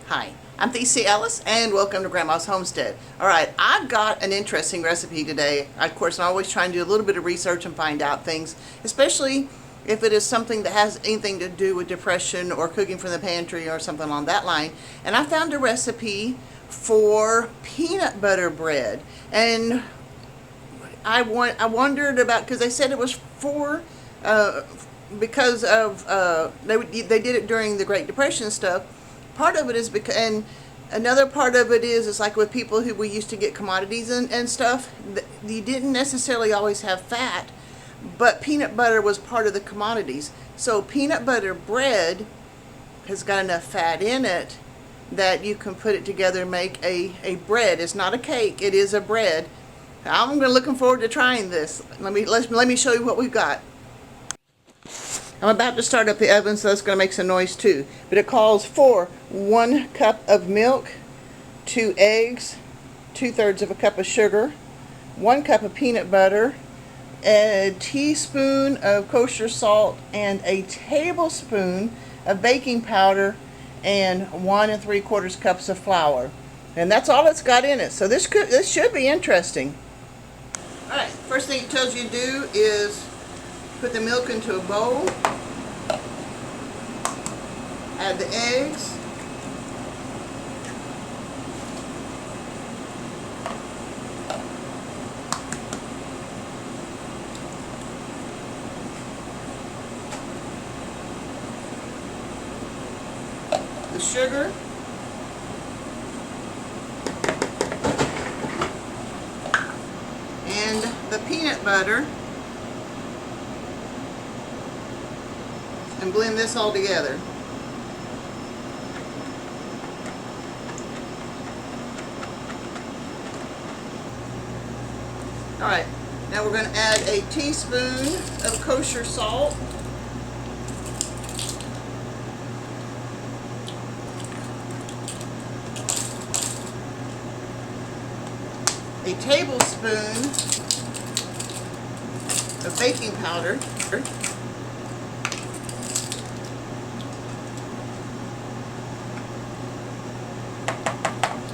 Hi, I'm theciaellis and welcome to Grandma's Homestead. Alright, I've got an interesting recipe today. Of course, I'm always trying to do a little bit of research and find out things, especially if it is something that has anything to do with depression or cooking from the pantry or something along that line. And I found a recipe for peanut butter bread. And I wondered about, because they said it was for because of they did it during the Great Depression stuff. Part of it is because, and another part of it is like with people who we used to get commodities and stuff, you didn't necessarily always have fat, but peanut butter was part of the commodities. So peanut butter bread has got enough fat in it that you can put it together and make a bread. It's not a cake, it is a bread. I'm looking forward to trying this. Let me show you what we've got. I'm about to start up the oven, so that's going to make some noise too. But it calls for 1 cup of milk, 2 eggs, 2/3 of a cup of sugar, 1 cup of peanut butter, a teaspoon of kosher salt, and a tablespoon of baking powder, and 1 3/4 cups of flour. And that's all it's got in it. So this should be interesting. All right, first thing it tells you to do is put the milk into a bowl, add the eggs, the sugar, and the peanut butter, and blend this all together. Alright, now we're going to add a teaspoon of kosher salt, a tablespoon of baking powder,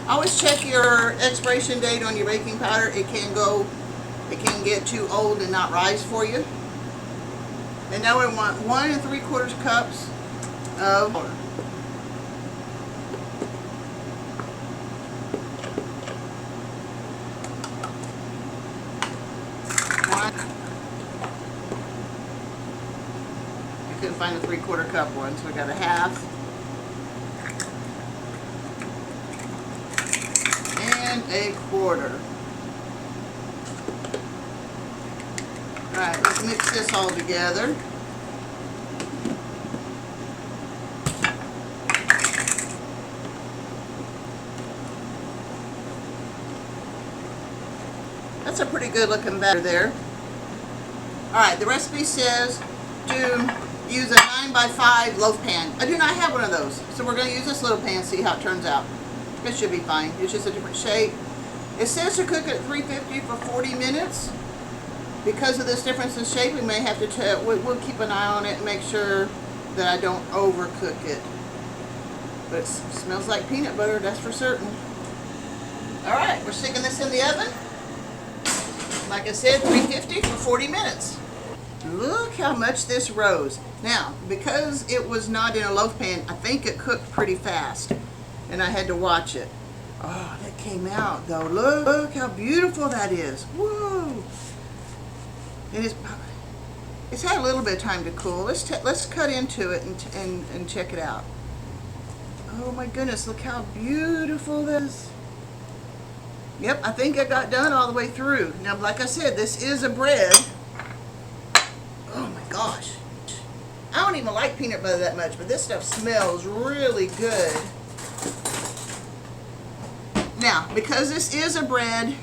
always check your expiration date on your baking powder. It can get too old and not rise for you. And now we want 1 3/4 cups of water. I couldn't find a 3/4 cup one, so we got a half. And a quarter. Alright, let's mix this all together. That's a pretty good looking batter there. Alright, the recipe says to use a 9x5 loaf pan. I do not have one of those, so we're going to use this little pan and see how it turns out. It should be fine. It's just a different shape. It says to cook at 350 for 40 minutes. Because of this difference in shape, we may have to we'll keep an eye on it and make sure that I don't overcook it. But it smells like peanut butter, that's for certain. Alright, we're sticking this in the oven. Like I said, 350 for 40 minutes. Look how much this rose. Now, because it was not in a loaf pan, I think it cooked pretty fast. And I had to watch it. Oh, that came out though. Look how beautiful that is. Whoa! And it's had a little bit of time to cool. Let's cut into it and check it out. Oh my goodness, look how beautiful this is. Yep, I think I got done all the way through. Now, like I said, this is a bread. Oh my gosh. I don't even like peanut butter that much, but this stuff smells really good. Now, because this is a bread,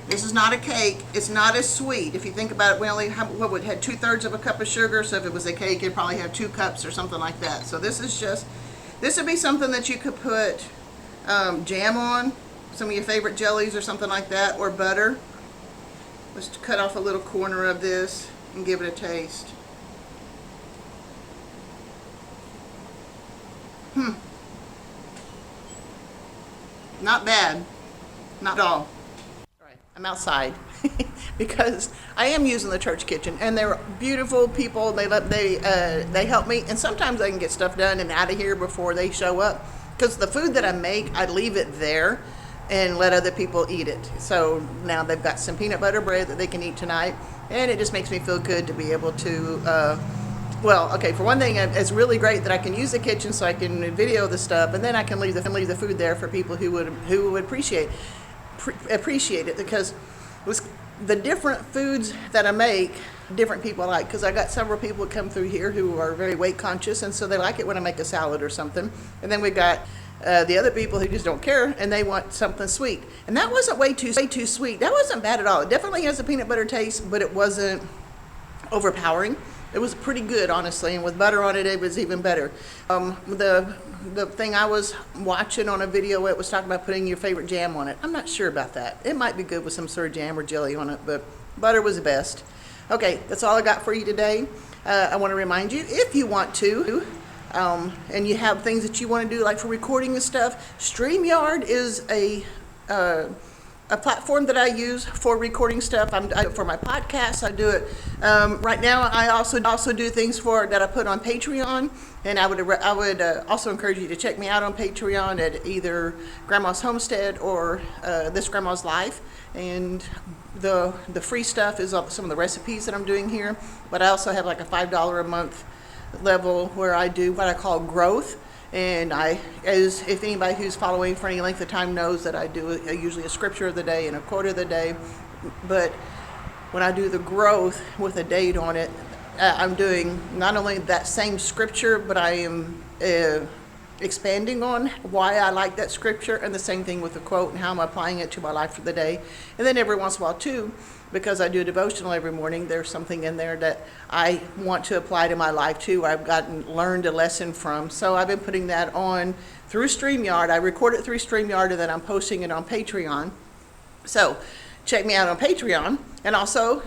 this is not a cake, it's not as sweet. If you think about it, we only have, had 2/3 of a cup of sugar, so if it was a cake, it'd probably have 2 cups or something like that. So this would be something that you could put jam on, some of your favorite jellies or something like that, or butter. Let's cut off a little corner of this and give it a taste. Not bad. Not at all. Right. I'm outside because I am using the church kitchen, and they're beautiful people. They help me, and sometimes I can get stuff done and out of here before they show up. Because the food that I make, I leave it there and let other people eat it. So now they've got some peanut butter bread that they can eat tonight, and it just makes me feel good to be able to. Well, okay, for one thing, it's really great that I can use the kitchen so I can video the stuff, and then I can leave the food there for people who would appreciate it, because with the different foods that I make, different people like, because I got several people that come through here who are very weight conscious, and so they like it when I make a salad or something. And then we got the other people who just don't care, and they want something sweet. And that wasn't way too sweet. That wasn't bad at all. It definitely has a peanut butter taste, but it wasn't overpowering. It was pretty good, honestly, and with butter on it, it was even better. The thing I was watching on a video, it was talking about putting your favorite jam on it. I'm not sure about that. It might be good with some sort of jam or jelly on it, but butter was the best. Okay, that's all I got for you today. I want to remind you, if you want to, and you have things that you want to do, like for recording and stuff, Streamyard is a platform that I use for recording stuff. I do it for my podcast. I do it right now. I also do things that I put on Patreon, and I would also encourage you to check me out on Patreon at either Grandma's Homestead or This Grandma's Life. And the free stuff is some of the recipes that I'm doing here, but I also have like a $5 a month level where I do what I call growth. And if anybody who's following for any length of time knows that I do usually a scripture of the day and a quote of the day. But when I do the growth with a date on it, I'm doing not only that same scripture, but I am expanding on why I like that scripture, and the same thing with the quote and how I'm applying it to my life for the day. And then every once in a while too, because I do a devotional every morning, there's something in there that I want to apply to my life too, I've learned a lesson from. So I've been putting that on through Streamyard. I record it through Streamyard, and then I'm posting it on Patreon. So check me out on Patreon. And also,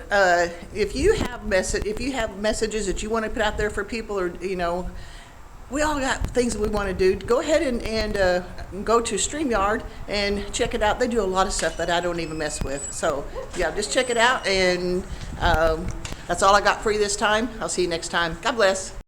if you have messages that you want to put out there for people, or we all got things that we want to do, go ahead and go to Streamyard and check it out. They do a lot of stuff that I don't even mess with. So yeah, just check it out. And that's all I got for you this time. I'll see you next time. God bless.